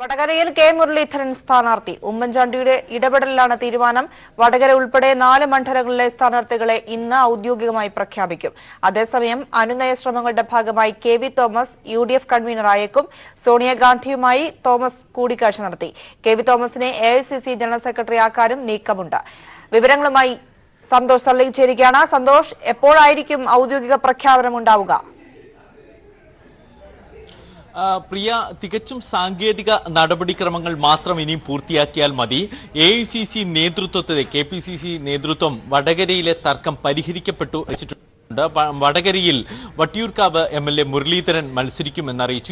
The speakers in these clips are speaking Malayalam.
വടകരയിൽ കെ മുരളീധരൻ സ്ഥാനാർത്ഥി. ഉമ്മൻചാണ്ടിയുടെ ഇടപെടലിലാണ് തീരുമാനം. വടകര ഉൾപ്പെടെ 4 മണ്ഡലങ്ങളിലെ സ്ഥാനാർത്ഥികളെ ഇന്ന് ഔദ്യോഗികമായി പ്രഖ്യാപിക്കും. അതേസമയം അനുനയ ശ്രമങ്ങളുടെ ഭാഗമായി കെ.വി. തോമസ് UDF കൺവീനറായേക്കും. സോണിയാഗാന്ധിയുമായി തോമസ് കൂടിക്കാഴ്ച നടത്തി. കെ.വി. തോമസിനെ AICC ജനറൽ സെക്രട്ടറിയാക്കാനും നീക്കമുണ്ട്. വിവരങ്ങളുമായി സന്തോഷ് സള്ളിയിൽ ചേരുകയാണ്. സന്തോഷ്, എപ്പോഴായിരിക്കും ഔദ്യോഗിക പ്രഖ്യാപനം ഉണ്ടാവുക? പ്രിയ, തികച്ചും സാങ്കേതിക നടപടിക്രമങ്ങൾ മാത്രം ഇനിയും പൂർത്തിയാക്കിയാൽ മതി. AICC നേതൃത്വത്തെ KPCC നേതൃത്വം വടകരയിലെ തർക്കം പരിഹരിക്കപ്പെട്ടു വെച്ചിട്ടുണ്ട്. വടകരയിൽ വട്ടിയൂർക്കാവ് MLA മുരളീധരൻ മത്സരിക്കുമെന്നറിയിച്ചു.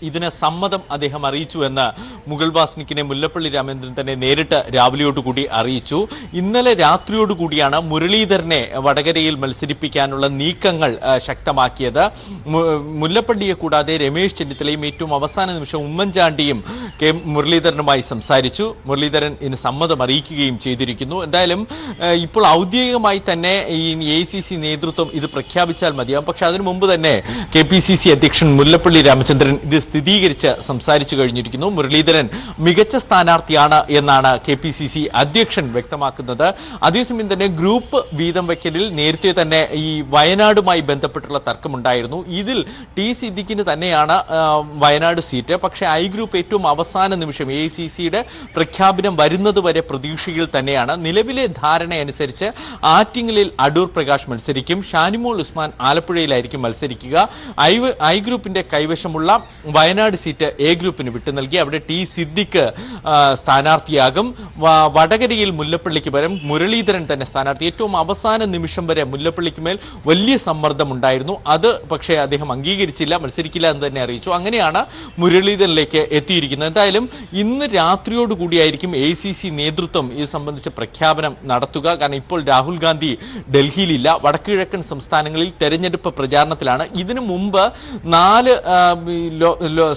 ഇതിന് സമ്മതം അദ്ദേഹം അറിയിച്ചു എന്ന് മുഗൾ വാസ്നിക്കിനെ മുല്ലപ്പള്ളി രാമചന്ദ്രൻ തന്നെ നേരിട്ട് രാവിലെയോടുകൂടി അറിയിച്ചു. ഇന്നലെ രാത്രിയോടുകൂടിയാണ് മുരളീധരനെ വടകരയിൽ മത്സരിപ്പിക്കാനുള്ള നീക്കങ്ങൾ ശക്തമാക്കിയത്. മുല്ലപ്പള്ളിയെ കൂടാതെ രമേശ് ചെന്നിത്തലയും ഏറ്റവും അവസാന നിമിഷം ഉമ്മൻചാണ്ടിയും മുരളീധരനുമായി സംസാരിച്ചു. മുരളീധരൻ ഇതിന് സമ്മതം അറിയിക്കുകയും ചെയ്തിരിക്കുന്നു. എന്തായാലും ഇപ്പോൾ ഔദ്യോഗികമായി തന്നെ ഈ AICC നേതൃത്വം ഇത് പ്രഖ്യാപിച്ചാൽ മതിയാവും. പക്ഷെ അതിനു മുമ്പ് തന്നെ KPCC അധ്യക്ഷൻ മുല്ലപ്പള്ളി രാമചന്ദ്രൻ ഇത് സ്ഥിരീകരിച്ച് സംസാരിച്ചു കഴിഞ്ഞിരിക്കുന്നു. മുരളീധരൻ മികച്ച സ്ഥാനാർത്ഥിയാണ് എന്നാണ് KPCC അധ്യക്ഷൻ വ്യക്തമാക്കുന്നത്. അതേസമയം തന്നെ ഗ്രൂപ്പ് വീതം വയ്ക്കലിൽ നേരത്തെ തന്നെ ഈ വയനാടുമായി ബന്ധപ്പെട്ടുള്ള തർക്കമുണ്ടായിരുന്നു. ഇതിൽ T സിദ്ദിഖിന് തന്നെയാണ് വയനാട് സീറ്റ്. പക്ഷേ I ഗ്രൂപ്പ് ഏറ്റവും അവസാന നിമിഷം AICCയുടെ പ്രഖ്യാപനം വരുന്നത് വരെ പ്രതീക്ഷയിൽ തന്നെയാണ്. നിലവിലെ ധാരണയനുസരിച്ച് ആറ്റിങ്ങലിൽ അടൂർ പ്രകാശ് മത്സരിക്കും. ഷാനിമോൾ ഉസ്മാൻ ആലപ്പുഴയിലായിരിക്കും മത്സരിക്കുക. I ഗ്രൂപ്പിന്റെ കൈവശമുള്ള വയനാട് സീറ്റ് A ഗ്രൂപ്പിന് വിട്ടു നൽകി. അവിടെ T സിദ്ദിഖ് സ്ഥാനാർത്ഥിയാകും. വടകരയിൽ മുല്ലപ്പള്ളിക്ക് പകരം മുരളീധരൻ തന്നെ സ്ഥാനാർത്ഥി. ഏറ്റവും അവസാന നിമിഷം വരെ മുല്ലപ്പള്ളിക്ക് മേൽ വലിയ സമ്മർദ്ദമുണ്ടായിരുന്നു. അത് പക്ഷേ അദ്ദേഹം അംഗീകരിച്ചില്ല, മത്സരിക്കില്ല എന്ന് തന്നെ അറിയിച്ചു. അങ്ങനെയാണ് മുരളീധരനിലേക്ക് എത്തിയിരിക്കുന്നത്. എന്തായാലും ഇന്ന് രാത്രിയോടുകൂടിയായിരിക്കും AICC നേതൃത്വം ഇത് സംബന്ധിച്ച് പ്രഖ്യാപനം നടത്തുക. കാരണം ഇപ്പോൾ രാഹുൽ ഗാന്ധി ഡൽഹിയിലില്ല. വടക്കുകിഴക്കൻ സംസ്ഥാനങ്ങളിൽ തെരഞ്ഞെടുപ്പ് പ്രചാരണത്തിലാണ്. ഇതിനു മുമ്പ് 4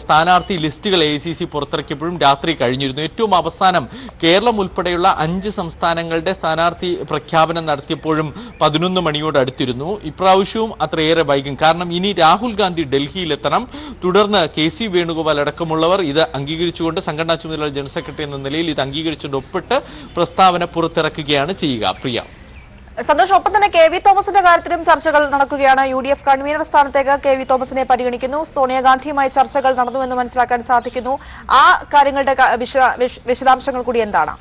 സ്ഥാനാർത്ഥി ലിസ്റ്റുകൾ AICC പുറത്തിറക്കിയപ്പോഴും രാത്രി കഴിഞ്ഞിരുന്നു. ഏറ്റവും അവസാനം കേരളം ഉൾപ്പെടെയുള്ള 5 സംസ്ഥാനങ്ങളുടെ സ്ഥാനാർത്ഥി പ്രഖ്യാപനം നടത്തിയപ്പോഴും 11 മണിയോട് അടുത്തിരുന്നു. ഇപ്രാവശ്യവും അത്രയേറെ വൈകും. കാരണം ഇനി രാഹുൽ ഗാന്ധി ഡൽഹിയിലെത്തണം. തുടർന്ന് KC വേണുഗോപാൽ അടക്കമുള്ളവർ ഇത് അംഗീകരിച്ചുകൊണ്ട് സംഘടനാ ചുമതലയുള്ള ജനറൽ സെക്രട്ടറി എന്ന നിലയിൽ ഇത് അംഗീകരിച്ചുകൊണ്ട് ഒപ്പിട്ട് പ്രസ്താവന പുറത്തിറക്കുകയാണ് ചെയ്യുക. പ്രിയ, സന്തോഷ്, ഒപ്പം തന്നെ കെ.വി. തോമസിന്റെ കാര്യത്തിലും ചർച്ചകൾ നടക്കുകയാണ്. UDF കൺവീനർ സ്ഥാനത്തേക്ക് കെ.വി. തോമസിനെ പരിഗണിക്കുന്നു. സോണിയാഗാന്ധിയുമായി ചർച്ചകൾ നടന്നുവെന്ന് മനസ്സിലാക്കാൻ സാധിക്കുന്നു. ആ കാര്യങ്ങളുടെ വിശദാംശങ്ങൾ കൂടി എന്താണ്?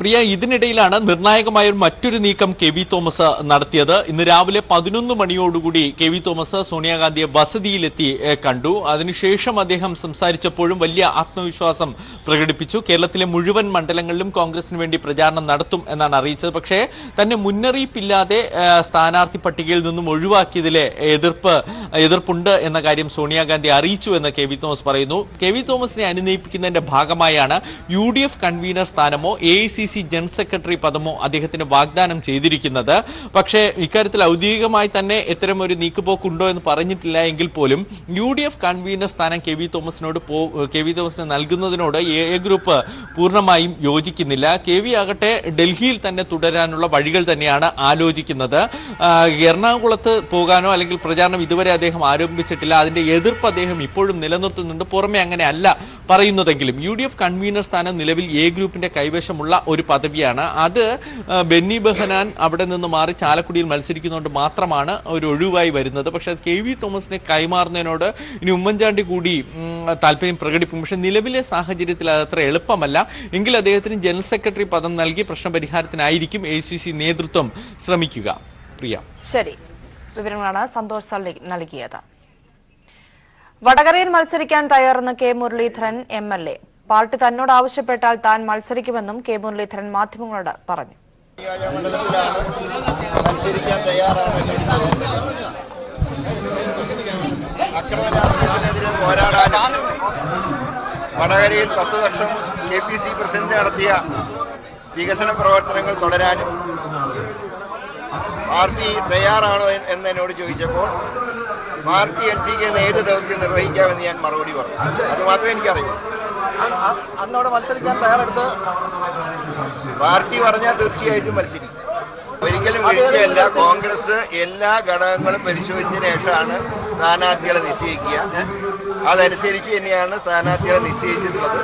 പ്രിയ, ഇതിനിടയിലാണ് നിർണായകമായ മറ്റൊരു നീക്കം കെ.വി. തോമസ് നടത്തിയത്. ഇന്ന് രാവിലെ 11 മണിയോടുകൂടി കെ.വി. തോമസ് സോണിയാഗാന്ധിയെ വസതിയിലെത്തി കണ്ടു. അതിനുശേഷം അദ്ദേഹം സംസാരിച്ചപ്പോഴും വലിയ ആത്മവിശ്വാസം പ്രകടിപ്പിച്ചു. കേരളത്തിലെ മുഴുവൻ മണ്ഡലങ്ങളിലും കോൺഗ്രസിന് വേണ്ടി പ്രചാരണം നടത്തും എന്നാണ് അറിയിച്ചത്. പക്ഷേ തന്നെ മുന്നറിയിപ്പില്ലാതെ സ്ഥാനാർത്ഥി പട്ടികയിൽ നിന്നും ഒഴിവാക്കിയതിലെ എതിർപ്പുണ്ട് എന്ന കാര്യം സോണിയാഗാന്ധി അറിയിച്ചു എന്ന് കെ.വി. തോമസ് പറയുന്നു. കെ.വി. തോമസിനെ അനുനയിപ്പിക്കുന്നതിന്റെ ഭാഗമായാണ് UDF കൺവീനർ സ്ഥാനമോ AICC ജനറൽ സെക്രട്ടറി പദമോ അദ്ദേഹത്തിന് വാഗ്ദാനം ചെയ്തിരിക്കുന്നത്. പക്ഷേ ഇക്കാര്യത്തിൽ ഔദ്യോഗികമായി തന്നെ ഇത്തരമൊരു നീക്കുപോക്കുണ്ടോ എന്ന് പറഞ്ഞിട്ടില്ല എങ്കിൽ പോലും UDF കൺവീനർ സ്ഥാനം കെ.വി. തോമസിന് നൽകുന്നതിനോട് A ഗ്രൂപ്പ് പൂർണ്ണമായും യോജിക്കുന്നില്ല. കെ.വി. ആകട്ടെ ഡൽഹിയിൽ തന്നെ തുടരാനുള്ള വഴികൾ തന്നെയാണ് ആലോചിക്കുന്നത്. എറണാകുളത്ത് പോകാനോ അല്ലെങ്കിൽ പ്രചാരണം ഇതുവരെ അദ്ദേഹം ആരംഭിച്ചിട്ടില്ല. അതിന്റെ എതിർപ്പ് അദ്ദേഹം ഇപ്പോഴും നിലനിർത്തുന്നുണ്ട്. പുറമെ അങ്ങനെ അല്ല പറയുന്നതെങ്കിലും UDF കൺവീനർ സ്ഥാനം നിലവിൽ A ഗ്രൂപ്പിന്റെ കൈവശമുള്ള ഒരു പദവിയാണ്. അത് ബെന്നി ബെഹനാൻ അവിടെ നിന്ന് മാറി ചാലക്കുടിയിൽ മത്സരിക്കുന്നതുകൊണ്ട് മാത്രമാണ് ഒരു ഒഴിവായി വരുന്നത്. പക്ഷെ കെ.വി. തോമസിനെ കൈമാറുന്നതിനോട് ഇനി ഉമ്മൻചാണ്ടി കൂടി താല്പര്യം പ്രകടിപ്പിക്കും. പക്ഷെ നിലവിലെ സാഹചര്യത്തിൽ അത് അത്ര എളുപ്പമല്ല. എങ്കിൽ അദ്ദേഹത്തിന് ജനറൽ സെക്രട്ടറി പദം നൽകി പ്രശ്നപരിഹാരത്തിനായിരിക്കും AICC നേതൃത്വം ശ്രമിക്കുക. പ്രിയ, ശരി, വിവരങ്ങളാണ് സന്തോഷ് സള്ളി നൽകിയത്. വടകരയിൽ മത്സരിക്കാൻ തയ്യാറെന്ന് കെ. മുരളീധരൻ MLA. പാർട്ടി തന്നോട് ആവശ്യപ്പെട്ടാൽ താൻ മത്സരിക്കുമെന്നും കെ. മുരളീധരൻ മാധ്യമങ്ങളോട് പറഞ്ഞു. മത്സരിക്കാൻ തയ്യാറാണെന്ന് അക്രമരാഷ്ട്രീയത്തിനെതിരെ പോരാടാനും വടകരയിൽ 10 വർഷം KPC പ്രസിഡന്റ് നടത്തിയ വികസന പ്രവർത്തനങ്ങൾ തുടരാനും പാർട്ടി തയ്യാറാണോ എന്ന് എന്നോട് ചോദിച്ചപ്പോൾ പാർട്ടി ഏൽപ്പിക്കുന്ന ഏത് ദൗത്യം നിർവഹിക്കാമെന്ന് ഞാൻ മറുപടി പറഞ്ഞു. അത് മാത്രമേ എനിക്കറിയൂ. അന്നോട് മത്സരിക്കാൻ തയ്യാറെടുത്ത് പാർട്ടി പറഞ്ഞാൽ തീർച്ചയായിട്ടും മത്സരിക്കും. ഒരിക്കലും വീഴ്ചയല്ല. കോൺഗ്രസ് എല്ലാ ഘടകങ്ങളും പരിശോധിച്ചതിന് ശേഷമാണ് സ്ഥാനാർത്ഥികളെ നിശ്ചയിക്കുക. അതനുസരിച്ച് തന്നെയാണ് സ്ഥാനാർത്ഥികളെ നിശ്ചയിച്ചിട്ടുള്ളത്.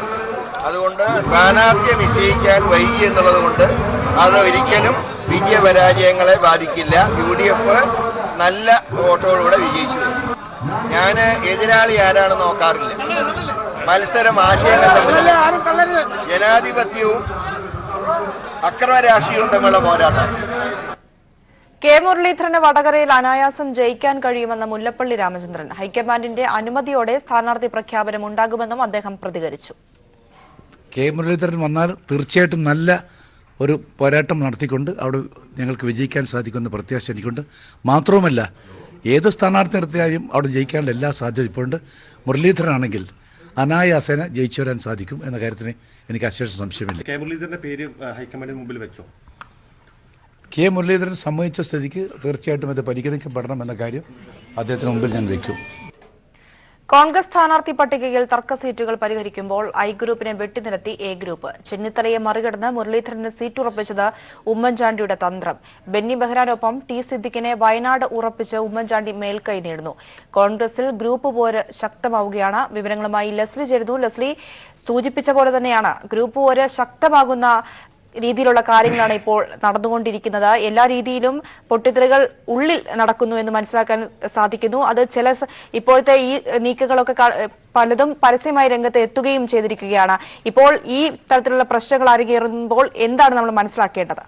അതുകൊണ്ട് സ്ഥാനാർത്ഥിയെ നിശ്ചയിക്കാൻ വൈകി എന്നുള്ളത് കൊണ്ട് അത് ഒരിക്കലും വിജയപരാജയങ്ങളെ ബാധിക്കില്ല. UDF നല്ല വോട്ടോടുകൂടെ വിജയിച്ചു. ഞാൻ എതിരാളി ആരാണെന്ന് നോക്കാറില്ല. മത്സരം ആശയങ്ങൾ തമ്മിൽ ജനാധിപത്യവും അക്രമ രാഷ്ട്രീയവും തമ്മിലുള്ള പോരാട്ടം. കെ മുരളീധരന് വടകരയിൽ അനായാസം ജയിക്കാൻ കഴിയുമെന്ന മുല്ലപ്പള്ളി രാമചന്ദ്രൻ ഹൈക്കമാൻഡിന്റെ അനുമതിയോടെ സ്ഥാനാർത്ഥി പ്രഖ്യാപനം ഉണ്ടാകുമെന്നും അദ്ദേഹം പ്രതികരിച്ചു. കെ മുരളീധരൻ വന്നാൽ തീർച്ചയായിട്ടും നല്ല ഒരു പോരാട്ടം നടത്തിക്കൊണ്ട് അവിടെ ഞങ്ങൾക്ക് വിജയിക്കാൻ സാധിക്കുമെന്ന് പ്രത്യാശ എനിക്കുണ്ട്. മാത്രവുമല്ല, ഏത് സ്ഥാനാർത്ഥി നിർത്തിയാലും അവിടെ ജയിക്കാനുള്ള എല്ലാ സാധ്യതയും ഇപ്പോഴുണ്ട്. മുരളീധരനാണെങ്കിൽ അനായാസേന ജയിച്ചു വരാൻ സാധിക്കും എന്ന കാര്യത്തിന് എനിക്ക് അശേഷ സംശയമില്ല. കെ മുരളീധരന്റെ പേര് ഹൈക്കമാൻഡിന് മുമ്പിൽ വെച്ചോ? കെ മുരളീധരൻ സമ്മതിച്ച സ്ഥിതിക്ക് തീർച്ചയായിട്ടും അത് പരിഗണിക്കപ്പെടണം എന്ന കാര്യം അദ്ദേഹത്തിന് മുമ്പിൽ ഞാൻ വയ്ക്കും. കോൺഗ്രസ് സ്ഥാനാർത്ഥി പട്ടികയിൽ തർക്ക സീറ്റുകൾ പരിഹരിക്കുമ്പോൾ ഐ ഗ്രൂപ്പിനെ വെട്ടിനിരത്തി എ ഗ്രൂപ്പ്. ചെന്നിത്തലയെ മറികടന്ന് മുരളീധരന് സീറ്റ് ഉറപ്പിച്ചത് ഉമ്മൻചാണ്ടിയുടെ തന്ത്രം. ബെന്നി ബെഹ്റാനൊപ്പം ടി സിദ്ദിഖിനെ വയനാട് ഉറപ്പിച്ച് ഉമ്മൻചാണ്ടി മേൽക്കൈ നേടുന്നു. കോൺഗ്രസിൽ ഗ്രൂപ്പ് പോര് ശക്തമാവുകയാണ്. വിവരങ്ങളുമായി ലെസ്ലി ചേരുന്നു. ലെസ്ലി, സൂചിപ്പിച്ച പോലെ തന്നെയാണ് ഗ്രൂപ്പ് പോര് ശക്തമാകുന്ന രീതിയിലുള്ള കാര്യങ്ങളാണ് ഇപ്പോൾ നടന്നുകൊണ്ടിരിക്കുന്നത്. എല്ലാ രീതിയിലും പൊട്ടിത്തെറികൾ ഉള്ളിൽ നടക്കുന്നു എന്ന് മനസ്സിലാക്കാൻ സാധിക്കുന്നു. അത് ഇപ്പോഴത്തെ ഈ നീക്കങ്ങളൊക്കെ പലതും പരസ്യമായി രംഗത്ത് എത്തുകയും ചെയ്തിരിക്കുകയാണ്. ഇപ്പോൾ ഈ തരത്തിലുള്ള പ്രശ്നങ്ങൾ അരങ്ങേറുമ്പോൾ എന്താണ് നമ്മൾ മനസ്സിലാക്കേണ്ടത്?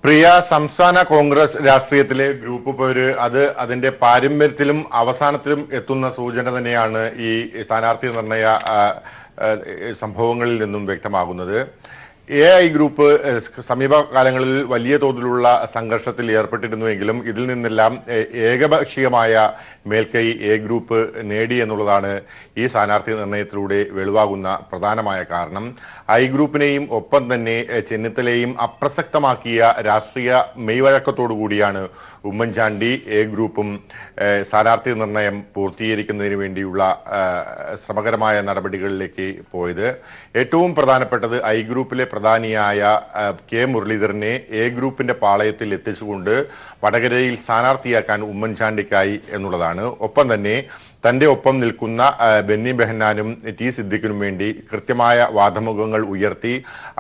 പ്രിയ, സംസ്ഥാന കോൺഗ്രസ് രാഷ്ട്രീയത്തിലെ ഗ്രൂപ്പ് പോര് അത് അതിന്റെ പാരമ്പര്യത്തിലും അവസാനത്തിലും എത്തുന്ന സൂചന തന്നെയാണ് ഈ സ്ഥാനാർത്ഥി നിർണയ സംഭവങ്ങളിൽ നിന്നും വ്യക്തമാകുന്നത്. AI ഗ്രൂപ്പ് സമീപകാലങ്ങളിൽ വലിയ തോതിലുള്ള സംഘർഷത്തിൽ ഏർപ്പെട്ടിരുന്നുവെങ്കിലും ഇതിൽ നിന്നെല്ലാം ഏകപക്ഷീയമായ മേൽക്കൈ A ഗ്രൂപ്പ് നേടി എന്നുള്ളതാണ് ഈ സ്ഥാനാർത്ഥി നിർണയത്തിലൂടെ വെളിവാകുന്ന പ്രധാനമായ കാരണം. I ഗ്രൂപ്പിനെയും ഒപ്പം തന്നെ ചെന്നിത്തലയും അപ്രസക്തമാക്കിയ രാഷ്ട്രീയ മെയ്വഴക്കത്തോടു കൂടിയാണ് ഉമ്മൻചാണ്ടി A ഗ്രൂപ്പും സ്ഥാനാർത്ഥി നിർണയം പൂർത്തീകരിക്കുന്നതിന് വേണ്ടിയുള്ള ശ്രമകരമായ നടപടികളിലേക്ക് പോയത്. ഏറ്റവും പ്രധാനപ്പെട്ടത് I ഗ്രൂപ്പിലെ പ്രധാനിയായ കെ മുരളീധരനെ A ഗ്രൂപ്പിന്റെ പാളയത്തിൽ എത്തിച്ചുകൊണ്ട് വടകരയിൽ സ്ഥാനാർത്ഥിയാക്കാൻ ഉമ്മൻചാണ്ടിക്കായി എന്നുള്ളതാണ്. ഒപ്പം തന്നെ തന്റെ ഒപ്പം നിൽക്കുന്ന ബെന്നി ബെഹന്നാനും ടി സിദ്ദിഖിനും വേണ്ടി കൃത്യമായ വാദമുഖങ്ങൾ ഉയർത്തി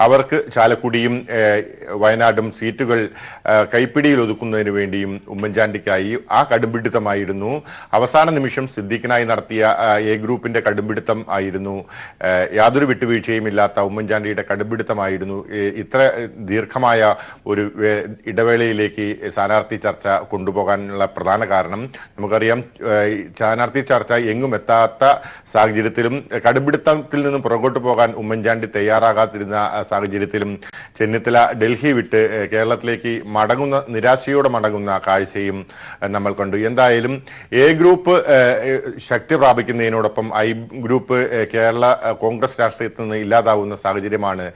അവർക്ക് ചാലക്കുടിയും വയനാടും സീറ്റുകൾ കൈപ്പിടിയിൽ ഒതുക്കുന്നതിന് വേണ്ടിയും ഉമ്മൻചാണ്ടിക്കായി ആ കടുംപിടുത്തമായിരുന്നു. അവസാന നിമിഷം സിദ്ദിഖിനായി നടത്തിയ A ഗ്രൂപ്പിന്റെ കടുംപിടുത്തം ആയിരുന്നു. യാതൊരു വിട്ടുവീഴ്ചയും ഇല്ലാത്ത ഉമ്മൻചാണ്ടിയുടെ കടുംപിടുത്തമായിരുന്നു ഇത്ര ദീർഘമായ ഒരു ഇടവേളയിലേക്ക് സ്ഥാനാർത്ഥി ചർച്ച കൊണ്ടുപോകാനുള്ള പ്രധാന കാരണം. നമുക്കറിയാം, സ്ഥാനാർത്ഥി ചർച്ച എങ്ങും എത്താത്ത സാഹചര്യത്തിലും കടുംപിടുത്തത്തിൽ നിന്നും പുറകോട്ട് പോകാൻ ഉമ്മൻചാണ്ടി തയ്യാറാകാതിരുന്ന സാഹചര്യത്തിലും ചെന്നിത്തല ഡൽഹി വിട്ട് കേരളത്തിലേക്ക് നിരാശയോടെ മടങ്ങുന്ന കാഴ്ചയും നമ്മൾ കണ്ടു. എന്തായാലും A ഗ്രൂപ്പ് ശക്തി പ്രാപിക്കുന്നതിനോടൊപ്പം I ഗ്രൂപ്പ് കേരള കോൺഗ്രസ് രാഷ്ട്രീയത്തിൽ നിന്ന് ഇല്ലാതാവുന്ന സാഹചര്യമാണ്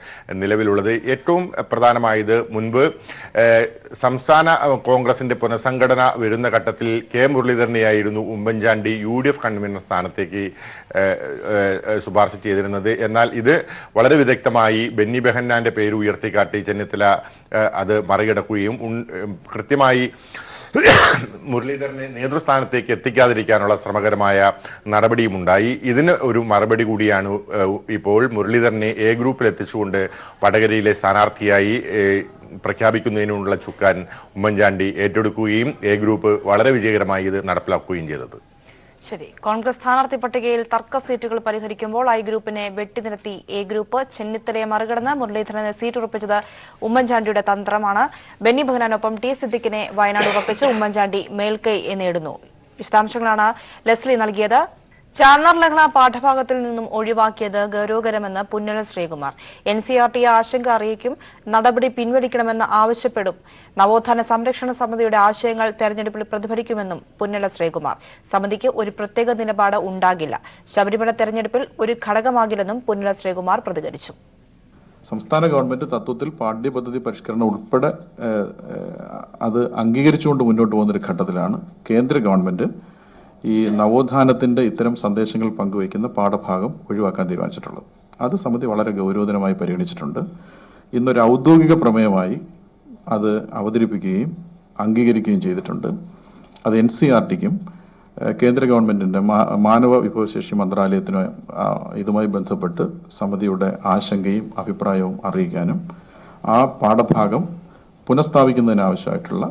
നിലവിലുള്ളത്. ഏറ്റവും പ്രധാനമായത് മുൻപ് സംസ്ഥാന കോൺഗ്രസിന്റെ പുനഃസംഘടന വരുന്ന ഘട്ടത്തിൽ കെ മുരളീധരനെയായിരുന്നു ഉമ്മൻചാണ്ടി UDF കൺവീനർ സ്ഥാനത്തേക്ക് ശുപാർശ ചെയ്തിരുന്നത്. എന്നാൽ ഇത് വളരെ വിദഗ്ധമായി ബെന്നി ബെഹന്നാന്റെ പേര് ഉയർത്തിക്കാട്ടി ചെന്നിത്തല അത് മറികടക്കുകയും കൃത്യമായി മുരളീധരനെ നേതൃസ്ഥാനത്തേക്ക് എത്തിക്കാതിരിക്കാനുള്ള ശ്രമകരമായ നടപടിയുമുണ്ടായി. ഇതിന് ഒരു മറുപടി കൂടിയാണ് ഇപ്പോൾ മുരളീധരനെ A ഗ്രൂപ്പിൽ എത്തിച്ചുകൊണ്ട് വടകരയിലെ സ്ഥാനാർത്ഥിയായി പ്രഖ്യാപിക്കുന്നതിനുള്ള ചുക്കാൻ ഉമ്മൻചാണ്ടി ഏറ്റെടുക്കുകയും A ഗ്രൂപ്പ് വളരെ വിജയകരമായി ഇത് നടപ്പിലാക്കുകയും ചെയ്തത്. ശരി, കോൺഗ്രസ് സ്ഥാനാർത്ഥി പട്ടികയിൽ തർക്ക സീറ്റുകൾ പരിഹരിക്കുമ്പോൾ ഐ ഗ്രൂപ്പിനെ വെട്ടിനിരത്തി A ഗ്രൂപ്പ്. ചെന്നിത്തലയെ മറികടന്ന് മുരളീധരന് സീറ്റ് ഉറപ്പിച്ചത് ഉമ്മൻചാണ്ടിയുടെ തന്ത്രമാണ്. ബെന്നി ബെഹ്റാനൊപ്പം ടി സിദ്ദിഖിനെ വയനാട് ഉറപ്പിച്ച് ഉമ്മൻചാണ്ടി മേൽക്കൈ നേടുന്നു. വിശദാംശങ്ങളാണ് ലെസ്ലി നൽകിയത്. ചാന്നാർ ലഹള പാഠഭാഗത്തിൽ നിന്നും ഒഴിവാക്കിയത് ഗൗരവകരമെന്ന് പുന്നല ശ്രീകുമാർ. NCERT ആശങ്ക അറിയിക്കും, നടപടി പിൻവലിക്കണമെന്ന് ആവശ്യപ്പെടും. നവോത്ഥാന സംരക്ഷണ സമിതിയുടെ ആശയങ്ങൾ തെരഞ്ഞെടുപ്പിൽ പ്രതിഫലിക്കുമെന്നും പുന്നല ശ്രീകുമാർ. സമിതിക്ക് ഒരു പ്രത്യേക നിലപാട് ഉണ്ടാകില്ല. ശബരിമല തെരഞ്ഞെടുപ്പിൽ ഒരു ഘടകമാകില്ലെന്നും പുന്നല ശ്രീകുമാർ പ്രതികരിച്ചു. സംസ്ഥാന ഗവൺമെന്റ് തത്വത്തിൽ പാഠ്യപദ്ധതി പരിഷ്കരണം ഉൾപ്പെടെ അത് അംഗീകരിച്ചുകൊണ്ട് മുന്നോട്ട് പോകുന്നൊരു ഘട്ടത്തിലാണ് കേന്ദ്ര ഗവൺമെന്റ് ഈ നവോത്ഥാനത്തിൻ്റെ ഇത്തരം സന്ദേശങ്ങൾ പങ്കുവയ്ക്കുന്ന പാഠഭാഗം ഒഴിവാക്കാൻ തീരുമാനിച്ചിട്ടുള്ളത്. അത് സമിതി വളരെ ഗൗരവതരമായി പരിഗണിച്ചിട്ടുണ്ട്. ഇന്നൊരു ഔദ്യോഗിക പ്രമേയമായി അത് അവതരിപ്പിക്കുകയും അംഗീകരിക്കുകയും ചെയ്തിട്ടുണ്ട്. അത് NCERTക്കും കേന്ദ്ര ഗവൺമെൻറ്റിൻ്റെ മാനവ വിഭവശേഷി മന്ത്രാലയത്തിന് ഇതുമായി ബന്ധപ്പെട്ട് സമിതിയുടെ ആശങ്കയും അഭിപ്രായവും അറിയിക്കാനും ആ പാഠഭാഗം പുനഃസ്ഥാപിക്കുന്നതിനാവശ്യമായിട്ടുള്ള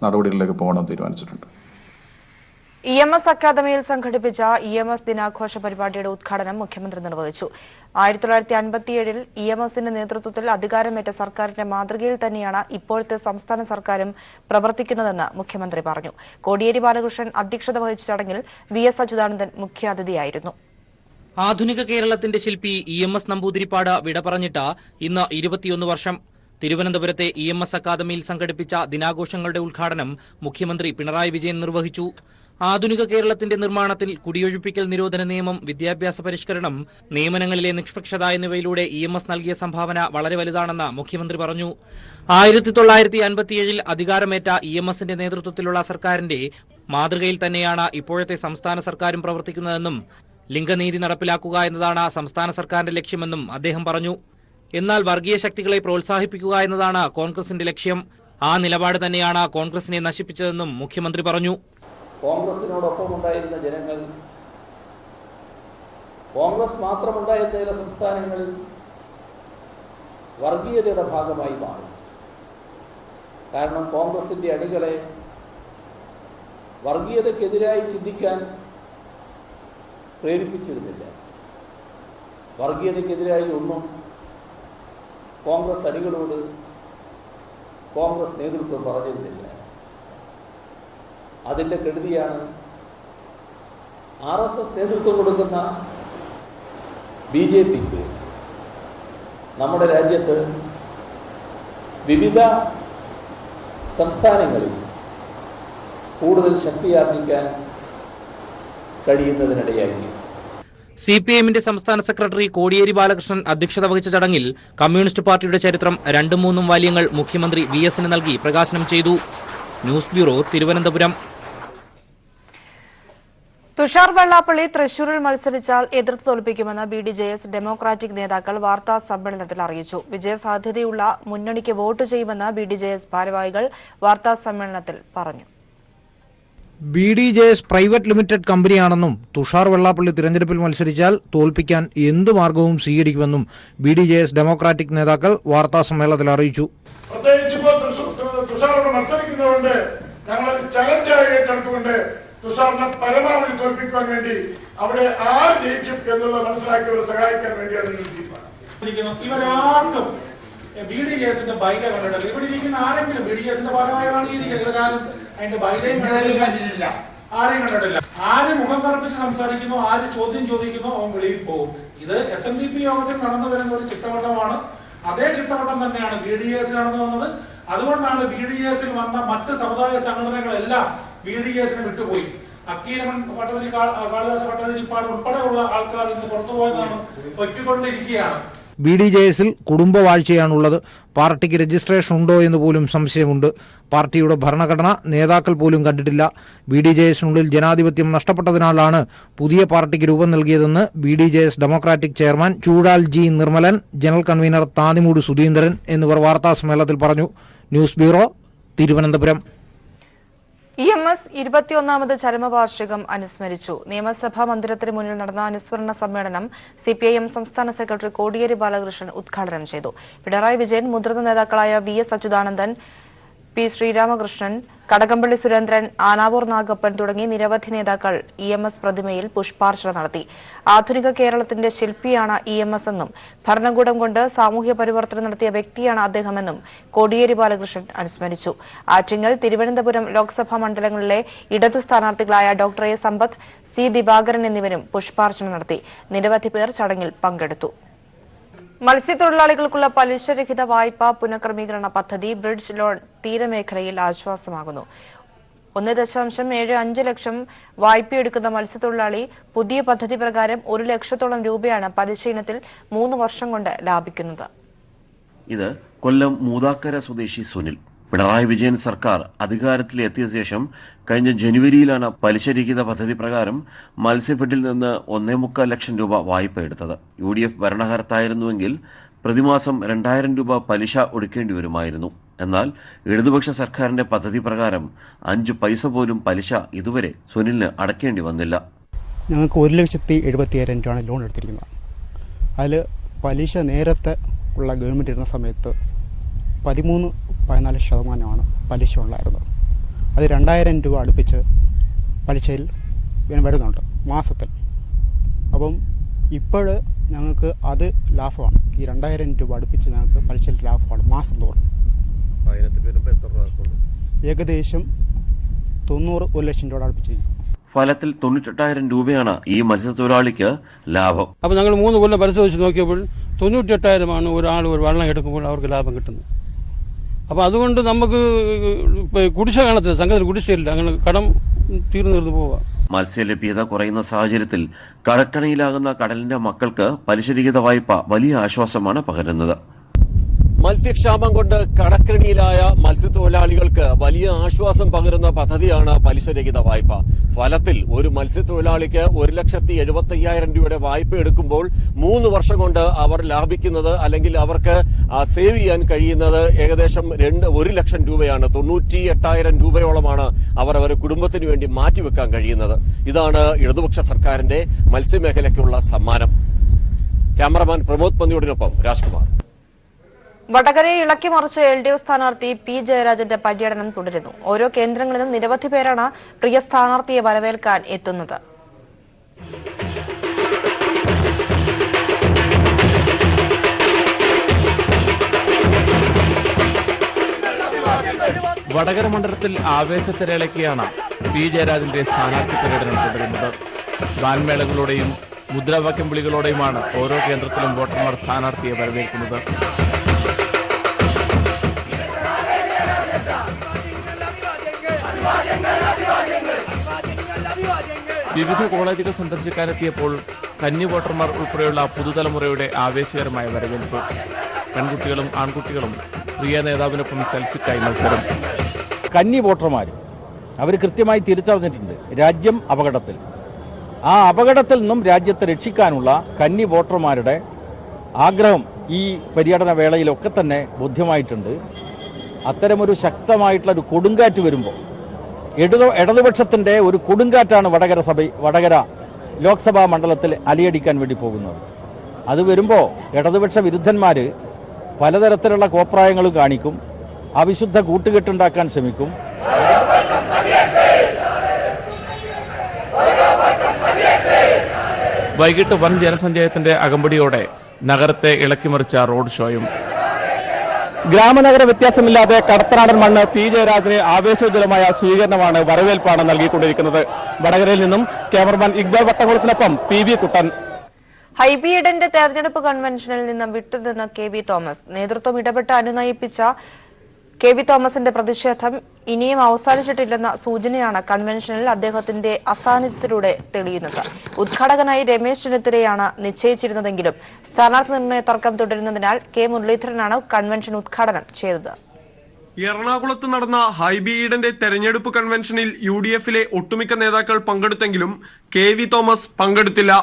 നടപടികളിലേക്ക് പോകണമെന്ന് തീരുമാനിച്ചിട്ടുണ്ട്. EMS അക്കാദമിയിൽ സംഘടിപ്പിച്ച EMS ദിനാഘോഷ പരിപാടിയുടെ ഉദ്ഘാടനം മുഖ്യമന്ത്രി നിർവഹിച്ചു. 1957-ൽ EMSന്റെ നേതൃത്വത്തിൽ അധികാരമേറ്റ സർക്കാരിന്റെ മാതൃകയിൽ തന്നെയാണ് ഇപ്പോഴത്തെ സംസ്ഥാന സർക്കാരും പ്രവർത്തിക്കുന്നതെന്ന് മുഖ്യമന്ത്രി പറഞ്ഞു. കോടിയേരി ബാലകൃഷ്ണൻ അധ്യക്ഷത വഹിച്ച ചടങ്ങിൽ VS അച്യുതാനന്ദൻ മുഖ്യാതിഥിയായിരുന്നു. ആധുനിക കേരളത്തിന്റെ ശില്പി EMS നമ്പൂതിരിപ്പാട് വിട പറഞ്ഞിട്ട് ഇന്ന് 21 വർഷം. തിരുവനന്തപുരത്തെ EMS അക്കാദമിയിൽ സംഘടിപ്പിച്ച ദിനാഘോഷങ്ങളുടെ ഉദ്ഘാടനം മുഖ്യമന്ത്രി പിണറായി വിജയൻ നിർവഹിച്ചു. ആധുനിക കേരളത്തിന്റെ നിർമ്മാണത്തിൽ കുടിയൊഴിപ്പിക്കൽ നിരോധന നിയമം, വിദ്യാഭ്യാസ പരിഷ്കരണം, നിയമനങ്ങളിലെ നിഷ്പക്ഷത എന്നിവയിലൂടെ EMS നൽകിയ സംഭാവന വളരെ വലുതാണെന്ന് മുഖ്യമന്ത്രി പറഞ്ഞു. 1957-ൽ അധികാരമേറ്റ EMSന്റെ നേതൃത്വത്തിലുള്ള സർക്കാരിന്റെ മാതൃകയിൽ തന്നെയാണ് ഇപ്പോഴത്തെ സംസ്ഥാന സർക്കാരും പ്രവർത്തിക്കുന്നതെന്നും ലിംഗനീതി നടപ്പിലാക്കുക എന്നതാണ് സംസ്ഥാന സർക്കാരിന്റെ ലക്ഷ്യമെന്നും അദ്ദേഹം പറഞ്ഞു. എന്നാൽ വർഗീയ ശക്തികളെ പ്രോത്സാഹിപ്പിക്കുക എന്നതാണ് കോൺഗ്രസിന്റെ ലക്ഷ്യം. ആ നിലപാട് തന്നെയാണ് കോൺഗ്രസിനെ നശിപ്പിച്ചതെന്നും മുഖ്യമന്ത്രി പറഞ്ഞു. കോൺഗ്രസിനോടൊപ്പം ഉണ്ടായിരുന്ന ജനങ്ങൾ കോൺഗ്രസ് മാത്രമുണ്ടായിരുന്ന ചില സംസ്ഥാനങ്ങളിൽ വർഗീയതയുടെ ഭാഗമായി മാറി. കാരണം കോൺഗ്രസിൻ്റെ അണികളെ വർഗീയതയ്ക്കെതിരായി ചിന്തിക്കാൻ പ്രേരിപ്പിച്ചിരുന്നില്ല. വർഗീയതയ്ക്കെതിരായി ഒന്നും കോൺഗ്രസ് അണികളോട് കോൺഗ്രസ് നേതൃത്വം പറഞ്ഞിരുന്നില്ല. അതിൻ്റെ കെടുതിയാണ് RSS നേതൃത്വം കൊടുക്കുന്ന BJPക്ക് നമ്മുടെ രാജ്യത്ത് വിവിധ സംസ്ഥാനങ്ങളിൽ കൂടുതൽ ശക്തിയാർജിക്കാൻ കഴിയുന്നതിനിടയാക്കി. CPIMന്റെ സംസ്ഥാന സെക്രട്ടറി കോടിയേരി ബാലകൃഷ്ണൻ അധ്യക്ഷത വഹിച്ച ചടങ്ങിൽ കമ്മ്യൂണിസ്റ്റ് പാർട്ടിയുടെ ചരിത്രം 2-3 വാല്യങ്ങൾ മുഖ്യമന്ത്രി VSന് നൽകി പ്രകാശനം ചെയ്തു. News bureau, Thiruvananthapuram. തുഷാർ വെള്ളാപ്പള്ളി തൃശൂരിൽ മത്സരിച്ചാൽ എതിർത്ത് തോൽപ്പിക്കുമെന്ന് BDJS ഡെമോക്രാറ്റിക് നേതാക്കൾ വാർത്താ സമ്മേളനത്തിൽ അറിയിച്ചു. വിജയസാധ്യതയുള്ള മുന്നണിക്ക് വോട്ട് ചെയ്യുമെന്ന് BDJS ഭാരവാഹികൾ വാർത്താ സമ്മേളനത്തിൽ പറഞ്ഞു. BDJS പ്രൈവറ്റ് ലിമിറ്റഡ് കമ്പനിയാണെന്നും തുഷാർ വെള്ളാപ്പള്ളി തിരഞ്ഞെടുപ്പിൽ മത്സരിച്ചാൽ തോൽപ്പിക്കാൻ എന്ത് മാർഗവും സ്വീകരിക്കുമെന്നും BDJS ഡെമോക്രാറ്റിക് നേതാക്കൾ വാർത്താ സമ്മേളനത്തിൽ അറിയിച്ചു. പ്രത്യേകിച്ച് തുഷാറിനെ മത്സരിക്കുന്നതുകൊണ്ട് ഞങ്ങളൊരു ചലഞ്ചായി ഏറ്റെടുത്തുകൊണ്ട് തുഷാറിനെ പരമാവധി തോൽപ്പിക്കുവാൻ വേണ്ടി അവിടെ ആര് ജയിക്കും എന്നുള്ളത് മനസ്സിലാക്കി അവരെ സഹായിക്കാൻ വേണ്ടിയാണ് നിങ്ങൾ തീരുമാനം. ഇവരാർക്കും BDJSന്റെ ബൈല കണ്ടിട്ടില്ല. ഇവിടെ ഇരിക്കുന്ന ആരെങ്കിലും BDJSന്റെ ഭാരവാഹികളാണ് ഈ ഇരിക്കുന്നത്. അതിന്റെ ബൈലയും കണ്ടിട്ടില്ല, ആരെയും കണ്ടിട്ടില്ല. ആര് മുഖം കറുപ്പിച്ച് സംസാരിക്കുന്നു, ആര് ചോദ്യം ചോദിക്കുന്നു, അവൻ വെളിയിൽ പോകും. ഇത് SNDP യോഗത്തിൽ നടന്നു വരുന്ന ഒരു ചിട്ടവട്ടമാണ്. അതേ ചിട്ടവട്ടം തന്നെയാണ് BDJS നടന്നു വന്നത്. അതുകൊണ്ടാണ് BDJSൽ വന്ന മറ്റ് സമുദായ സംഘടനകളെല്ലാം BDJSന് വിട്ടുപോയി. അക്കീരമൺ ഭട്ടതിരി, കാളിദാസ ഭട്ടതിരിപ്പാട് ഉൾപ്പെടെയുള്ള ആൾക്കാർ ഇന്ന് പുറത്തുപോയെന്നാണ് പറ്റിക്കൊണ്ടിരിക്കുകയാണ്. BDJSൽ കുടുംബവാഴ്ചയാണുള്ളത്. പാർട്ടിക്ക് രജിസ്ട്രേഷൻ ഉണ്ടോ എന്ന് പോലും സംശയമുണ്ട്. പാർട്ടിയുടെ ഭരണഘടന നേതാക്കൾ പോലും കണ്ടിട്ടില്ല. BDJSനുള്ളിൽ ജനാധിപത്യം നഷ്ടപ്പെട്ടതിനാലാണ് പുതിയ പാർട്ടിക്ക് രൂപം നൽകിയതെന്ന് BDJS democratic chairman Choodal G Nirmalan, general convener Thannimoodu Sudheendran എന്നിവർ വാർത്താ സമ്മേളനത്തിൽ പറഞ്ഞു. News bureau, Thiruvananthapuram. EMS 21ാമത് ചരമവാർഷികം അനുസ്മരിച്ചു. നിയമസഭാ മന്ദിരത്തിന് മുന്നിൽ നടന്ന അനുസ്മരണ സമ്മേളനം CPIM സംസ്ഥാന സെക്രട്ടറി കോടിയേരി ബാലകൃഷ്ണൻ ഉദ്ഘാടനം ചെയ്തു. പിണറായി വിജയൻ, മുതിർന്ന നേതാക്കളായ VS അച്യുതാനന്ദൻ, P ശ്രീരാമകൃഷ്ണൻ, കടകംപള്ളി സുരേന്ദ്രൻ, ആനാവൂർ നാഗപ്പൻ തുടങ്ങി നിരവധി നേതാക്കൾ EMS പ്രതിമയിൽ പുഷ്പാർച്ചന നടത്തി. ആധുനിക കേരളത്തിന്റെ ശില്പിയാണ് EMS എന്നും ഭരണകൂടം കൊണ്ട് സാമൂഹ്യ പരിവർത്തനം നടത്തിയ വ്യക്തിയാണ് അദ്ദേഹമെന്നും കോടിയേരി ബാലകൃഷ്ണൻ അനുസ്മരിച്ചു. ആറ്റിങ്ങൽ, തിരുവനന്തപുരം ലോക്സഭാ മണ്ഡലങ്ങളിലെ ഇടത് സ്ഥാനാർത്ഥികളായ doctor A Sampath, C Divakaran എന്നിവരും പുഷ്പാർച്ചന നടത്തി. നിരവധി പേർ ചടങ്ങിൽ പങ്കെടുത്തു. മത്സ്യത്തൊഴിലാളികൾക്കുള്ള പലിശരഹിത വായ്പാ പുനഃക്രമീകരണ പദ്ധതി ബ്രിഡ്ജ് ലോൺ തീരമേഖലയിൽ ആശ്വാസമാകുന്നു. 1.75 ലക്ഷം വായ്പയെടുക്കുന്ന മത്സ്യത്തൊഴിലാളി പുതിയ പദ്ധതി പ്രകാരം 1 ലക്ഷത്തോളം രൂപയാണ് പലിശ ഇനത്തിൽ 3 വർഷം കൊണ്ട് ലാഭിക്കുന്നത്. ഇത് കൊല്ലം മൂതാക്കര സ്വദേശി സുനിൽ. പിണറായി വിജയൻ സർക്കാർ അധികാരത്തിലെത്തിയ ശേഷം കഴിഞ്ഞ ജനുവരിയിലാണ് പലിശരഹിത പദ്ധതി പ്രകാരം മത്സ്യഫെഡിൽ നിന്ന് 1.25 ലക്ഷം രൂപ വായ്പ എടുത്തത്. UDF ഭരണകാലത്തായിരുന്നുവെങ്കിൽ പ്രതിമാസം 2000 രൂപ പലിശ ഒടുക്കേണ്ടി വരുമായിരുന്നു. എന്നാൽ ഇടതുപക്ഷ സർക്കാരിന്റെ പദ്ധതി പ്രകാരം 5 പൈസ പോലും പലിശ ഇതുവരെ സുനിലിന് അടയ്ക്കേണ്ടി വന്നില്ല. ഞങ്ങൾക്ക് 1,70,75,000 രൂപയാണ് ലോൺ എടുത്തിരിക്കുന്നത്. അതിൽ പലിശ നേരത്തെ ഉള്ള ഗവൺമെൻറ് ഇരുന്ന സമയത്ത് 13-14% പലിശ ഉണ്ടായിരുന്നത്. അത് 2,000 രൂപ അടുപ്പിച്ച് പലിശയിൽ വരുന്നുണ്ട് മാസത്തിൽ. അപ്പം ഇപ്പോൾ ഞങ്ങൾക്ക് അത് ലാഭമാണ്. ഈ 2,000 രൂപ അടുപ്പിച്ച് ഞങ്ങൾക്ക് പലിശയിൽ ലാഭമാണ് മാസം തോറും. ഏകദേശം 90-1 ലക്ഷം രൂപ അടുപ്പിച്ചിരിക്കും. ഫലത്തിൽ 98,000 രൂപയാണ് ഈ മത്സ്യത്തൊഴിലാളിക്ക് ലാഭം. അപ്പോൾ ഞങ്ങൾ 3 കൊല്ലം പരിശോധിച്ച് നോക്കിയപ്പോൾ 98,000 ഒരാൾ ഒരു വള്ളം എടുക്കുമ്പോൾ അവർക്ക് ലാഭം കിട്ടുന്നത്. അപ്പോൾ അതുകൊണ്ട് നമുക്ക് കുടിശ്ശ കാണത്തില്ല, സംഘത്തിൽ കുടിശ്ശയില്ല, അങ്ങനെ കടം തീർന്നു പോവുക. മത്സ്യലഭ്യത കുറയുന്ന സാഹചര്യത്തിൽ കടക്കണിയിലാകുന്ന കടലിന്റെ മക്കൾക്ക് പലിശരഹിത വായ്പ വലിയ ആശ്വാസമാണ് പകരുന്നത്. മത്സ്യക്ഷാമം കൊണ്ട് കടക്കണിയിലായ മത്സ്യത്തൊഴിലാളികൾക്ക് വലിയ ആശ്വാസം പകരുന്ന പദ്ധതിയാണ് പലിശരഹിത വായ്പ. ഫലത്തിൽ ഒരു മത്സ്യത്തൊഴിലാളിക്ക് 1,75,000 രൂപയുടെ വായ്പ എടുക്കുമ്പോൾ 3 വർഷം കൊണ്ട് അവർ ലാഭിക്കുന്നത് അല്ലെങ്കിൽ അവർക്ക് സേവ് ചെയ്യാൻ കഴിയുന്നത് ഏകദേശം 1 ലക്ഷം രൂപയാണ്. 98,000 രൂപയോളമാണ് അവരുടെ കുടുംബത്തിന് വേണ്ടി മാറ്റിവെക്കാൻ കഴിയുന്നത്. ഇതാണ് ഇടതുപക്ഷ സർക്കാരിന്റെ മത്സ്യമേഖലയ്ക്കുള്ള സമ്മാനം. ക്യാമറമാൻ പ്രമോദ് പന്തിയോടിനൊപ്പം രാജ്കുമാർ. വടകരയെ ഇളക്കിമറിച്ച LDF സ്ഥാനാർത്ഥി P. ജയരാജന്റെ പര്യടനം തുടരുന്നു. ഓരോ കേന്ദ്രങ്ങളിലും നിരവധി പേരാണ് പ്രിയ സ്ഥാനാർത്ഥിയെ വരവേൽക്കാൻ എത്തുന്നത്. വടകര മണ്ഡലത്തിൽ ആവേശത്തിരയിളക്കിയാണ് P. ജയരാജന്റെ സ്ഥാനാർത്ഥി പര്യടനം തുടരുന്നത്. ഗാൻമേളകളോടെയും മുദ്രാവാക്യം വിളികളോടെയുമാണ് ഓരോ കേന്ദ്രത്തിലും വോട്ടർമാർ സ്ഥാനാർത്ഥിയെ വരവേൽക്കുന്നത്. വിവിധ കോളേജുകൾ സന്ദർശിക്കാനെത്തിയപ്പോൾ കന്നി വോട്ടർമാർ ഉൾപ്പെടെയുള്ള പുതുതലമുറയുടെ ആവേശകരമായ വരവേൽപ്പ്. പെൺകുട്ടികളും ആൺകുട്ടികളും പ്രിയ നേതാവിനൊപ്പം സെൽഫിക്കായി മത്സരം. കന്നി വോട്ടർമാർ അവർ കൃത്യമായി തിരിച്ചറിഞ്ഞിട്ടുണ്ട് രാജ്യം അപകടത്തിൽ. ആ അപകടത്തിൽ നിന്നും രാജ്യത്തെ രക്ഷിക്കാനുള്ള കന്നി വോട്ടർമാരുടെ ആഗ്രഹം ഈ പര്യടന വേളയിലൊക്കെ തന്നെ ബോധ്യമായിട്ടുണ്ട്. അത്തരമൊരു ശക്തമായിട്ടുള്ളൊരു കൊടുങ്കാറ്റ് വരുമ്പോൾ ഇടതുപക്ഷത്തിൻ്റെ ഒരു കൊടുങ്കാറ്റാണ് വടകര ലോക്സഭാ മണ്ഡലത്തിൽ അലയടിക്കാൻ വേണ്ടി പോകുന്നത്. അത് വരുമ്പോൾ ഇടതുപക്ഷ വിരുദ്ധന്മാർ പലതരത്തിലുള്ള കോപ്രായങ്ങളും കാണിക്കും, അവിശുദ്ധ കൂട്ടുകെട്ടുണ്ടാക്കാൻ ശ്രമിക്കും. വൈകിട്ട് വൻ ജനസഞ്ചയത്തിന്റെ അകമ്പടിയോടെ നഗരത്തെ ഇളക്കിമറിച്ച റോഡ് ഷോയും. ഗ്രാമനഗര വ്യത്യാസമില്ലാതെ കടത്തനാടൻ മണ്ണ് P. ജയരാജന് ആവേശോജ്വലമായ സ്വീകരണമാണ്, വരവേൽപ്പാണ് നൽകിക്കൊണ്ടിരിക്കുന്നത്. വടകരയിൽ നിന്നും ക്യാമറമാൻ ഇക്ബാൽ വട്ടകുളത്തിനൊപ്പം PV കുട്ടൻ. ഹൈബിയിഡന്റെ തെരഞ്ഞെടുപ്പ് കൺവെൻഷനിൽ നിന്ന് വിട്ടുനിന്ന KV തോമസ്. നേതൃത്വം ഇടപെട്ട് അനുനയിപ്പിച്ച KV തോമസിന്റെ പ്രതിഷേധം ഇനിയും അവസാനിച്ചിട്ടില്ലെന്ന സൂചനയാണ് കൺവെൻഷനിൽ അദ്ദേഹത്തിന്റെ അസാന്നിധ്യത്തിലൂടെ തെളിയുന്നത്. ഉദ്ഘാടകനായി രമേശ് ചെന്നിത്തലയാണ് നിശ്ചയിച്ചിരുന്നതെങ്കിലും സ്ഥാനാർത്ഥി നിർണയ തർക്കം തുടരുന്നതിനാൽ K. മുരളീധരനാണ് കൺവെൻഷൻ ഉദ്ഘാടനം ചെയ്തത്. എറണാകുളത്ത് നടന്ന ഹൈബി ഈഡന്റെ തെരഞ്ഞെടുപ്പ് കൺവെൻഷനിൽ UDF-ലെ ഒട്ടുമിക്ക നേതാക്കൾ പങ്കെടുത്തെങ്കിലും KV തോമസ് പങ്കെടുത്തില്ല.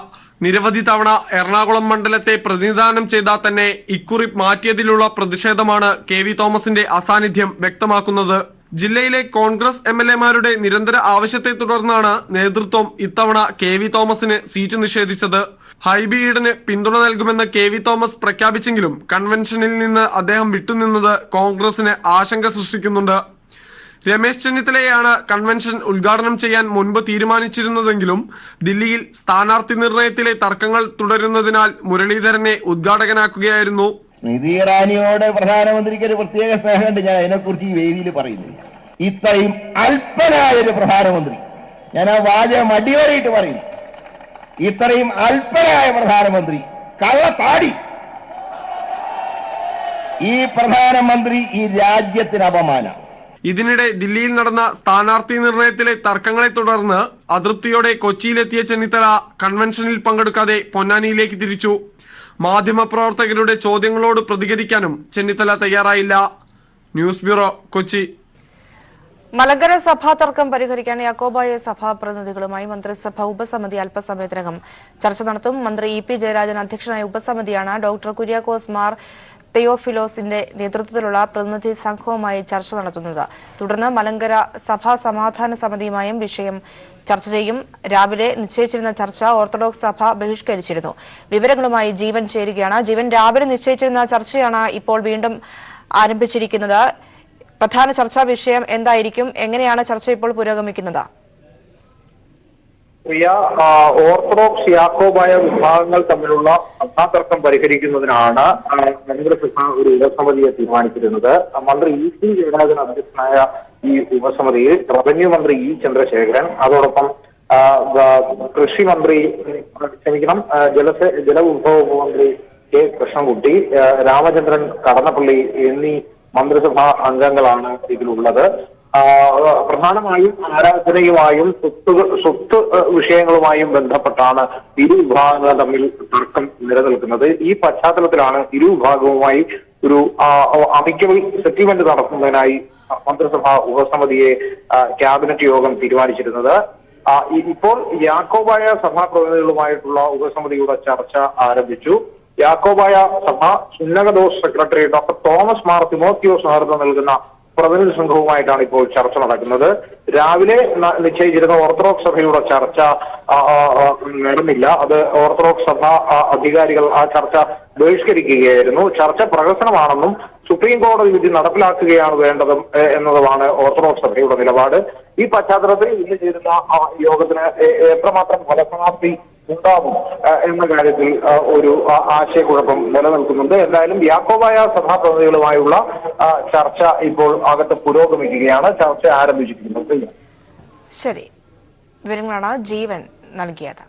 നിരവധി തവണ എറണാകുളം മണ്ഡലത്തെ പ്രതിനിധാനം ചെയ്താൽ തന്നെ ഇക്കുറി മാറ്റിയതിലുള്ള പ്രതിഷേധമാണ് KV തോമസിന്റെ അസാന്നിധ്യം വ്യക്തമാക്കുന്നത്. ജില്ലയിലെ കോൺഗ്രസ് MLA-മാരുടെ നിരന്തര ആവശ്യത്തെ തുടർന്നാണ് നേതൃത്വം ഇത്തവണ KV തോമസിന് സീറ്റ് നിഷേധിച്ചത്. ഹൈബി ഈഡന് പിന്തുണ നൽകുമെന്ന് KV തോമസ് പ്രഖ്യാപിച്ചെങ്കിലും കൺവെൻഷനിൽ നിന്ന് അദ്ദേഹം വിട്ടുനിന്നത് കോൺഗ്രസിന് ആശങ്ക സൃഷ്ടിക്കുന്നുണ്ട്. രമേശ് ചെന്നിത്തലയാണ് കൺവെൻഷൻ ഉദ്ഘാടനം ചെയ്യാൻ മുൻപ് തീരുമാനിച്ചിരുന്നതെങ്കിലും ദില്ലിയിൽ സ്ഥാനാർത്ഥി നിർണയത്തിലെ തർക്കങ്ങൾ തുടരുന്നതിനാൽ മുരളീധരനെ ഉദ്ഘാടകനാക്കുകയായിരുന്നു. സ്മൃതി ഇറാനിയോട് പ്രധാനമന്ത്രിക്ക് ഒരു പ്രത്യേക സ്നേഹമുണ്ട്. ഞാൻ അതിനെക്കുറിച്ച് ഈ വേദിയിൽ പറയുന്നില്ല. ഇത്രയും അല്പനായ ഒരു പ്രധാനമന്ത്രി, ഞാൻ ആ വാചകം അടിവരയിട്ട് പറയുന്നു, ഇത്രയും അല്പനായ പ്രധാനമന്ത്രി കള്ളത്താടി. ഈ പ്രധാനമന്ത്രി ഈ രാജ്യത്തിന് അപമാനം. ഇതിനിടെ ദില്ലിയിൽ നടന്ന സ്ഥാനാർത്ഥി നിർണയത്തിലെ തർക്കങ്ങളെ തുടർന്ന് അതൃപ്തിയോടെ കൊച്ചിയിലെത്തിയ ചെന്നിത്തല കൺവെൻഷനിൽ പങ്കെടുക്കാതെ പൊന്നാനിയിലേക്ക് തിരിച്ചു. മാധ്യമപ്രവർത്തകരുടെ ചോദ്യങ്ങളോട് പ്രതികരിക്കാനും ചെന്നിത്തല തയ്യാറായില്ല. News bureau, Kochi. മലങ്കര സഭാ തർക്കം പരിഹരിക്കാൻ യാക്കോബായ സഭാ പ്രതിനിധികളുമായി മന്ത്രിസഭ ഉപസമിതി അല്പസമയത്തിനകം ചർച്ച നടത്തും. മന്ത്രി EP ജയരാജൻ അധ്യക്ഷനായ ഉപസമിതിയാണ് ഡോക്ടർ കുര്യാക്കോസ് മാർ തെയോഫിലോസിന്റെ നേതൃത്വത്തിലുള്ള പ്രതിനിധി സംഘവുമായി ചർച്ച നടത്തുന്നത്. തുടർന്ന് മലങ്കര സഭാ സമാധാന സമിതിയുമായും വിഷയം ചർച്ച ചെയ്യും. രാവിലെ നിശ്ചയിച്ചിരുന്ന ചർച്ച ഓർത്തഡോക്സ് സഭ ബഹിഷ്കരിച്ചിരുന്നു. വിവരങ്ങളുമായി ജീവൻ ചേരുകയാണ്. ജീവൻ, രാവിലെ നിശ്ചയിച്ചിരുന്ന ചർച്ചയാണ് ഇപ്പോൾ വീണ്ടും ആരംഭിച്ചിരിക്കുന്നത്. പ്രധാന ചർച്ചാ വിഷയം എന്തായിരിക്കും? എങ്ങനെയാണ് ചർച്ച ഇപ്പോൾ പുരോഗമിക്കുന്നത്? ഓർത്തഡോക്സ് യാക്കോബായ വിഭാഗങ്ങൾ തമ്മിലുള്ള സഭാതർക്കം പരിഹരിക്കുന്നതിനാണ് മന്ത്രിസഭ ഒരു ഉപസമിതിയെ തീരുമാനിച്ചിരുന്നത്. മന്ത്രി E.C. ജയരാജൻ അധ്യക്ഷനായ ഈ ഉപസമിതിയിൽ റവന്യൂ മന്ത്രി E. ചന്ദ്രശേഖരൻ, അതോടൊപ്പം കൃഷി മന്ത്രി ജലവിഭവ മന്ത്രി K. കൃഷ്ണൻകുട്ടി, രാമചന്ദ്രൻ കടന്നപ്പള്ളി എന്നീ മന്ത്രിസഭാ അംഗങ്ങളാണ് ഇതിലുള്ളത്. പ്രധാനമായും ആരാധനയുമായും സ്വത്ത് വിഷയങ്ങളുമായും ബന്ധപ്പെട്ടാണ് ഇരു വിഭാഗങ്ങൾ തമ്മിൽ തർക്കം നിലനിൽക്കുന്നത്. ഈ പശ്ചാത്തലത്തിലാണ് ഇരു വിഭാഗവുമായി ഒരു അമിക്കബിൾ സെറ്റിൽമെന്റ് നടത്തുന്നതിനായി മന്ത്രിസഭാ ഉപസമിതിയെ ക്യാബിനറ്റ് യോഗം തീരുമാനിച്ചിരുന്നത്. ഇപ്പോൾ യാക്കോബായ സഭാ പ്രതിനിധികളുമായിട്ടുള്ള ഉപസമിതിയുടെ ചർച്ച ആരംഭിച്ചു. യാക്കോബായ സഭ സുന്നകദോസ് സെക്രട്ടറി ഡോക്ടർ തോമസ് മാർ തിമോത്തിയോസ് നേതൃത്വം നൽകുന്ന പ്രതിനിധി സംഘവുമായിട്ടാണ് ഇപ്പോൾ ചർച്ച നടക്കുന്നത്. രാവിലെ നിശ്ചയിച്ചിരുന്ന ഓർത്തഡോക്സ് സഭയുടെ ചർച്ച നടന്നില്ല. അത് ഓർത്തഡോക്സ് സഭ അധികാരികൾ ആ ചർച്ച ബഹിഷ്കരിക്കുകയായിരുന്നു. ചർച്ച പ്രഹസനമാണെന്നും സുപ്രീം കോടതി വിധി നടപ്പിലാക്കുകയാണ് വേണ്ടതും എന്നതുമാണ് ഓർത്തഡോക്സ് സഭയുടെ നിലപാട്. ഈ പശ്ചാത്തലത്തിൽ ഇന്ന് ചേരുന്ന യോഗത്തിന് എത്രമാത്രം ഫലപ്രാപ്തി ഉണ്ടാകും എന്ന കാര്യത്തിൽ ഒരു ആശയക്കുഴപ്പം നിലനിൽക്കുന്നുണ്ട്. എന്തായാലും യാക്കോബായ സഭാ പ്രതിനിധികളുമായുള്ള ചർച്ച ഇപ്പോൾ അകത്ത് പുരോഗമിക്കുകയാണ്. ചർച്ച ആരംഭിച്ചിരിക്കുന്നത്. ശരി, വിവരങ്ങളാണ് ജീവൻ നൽകിയത്.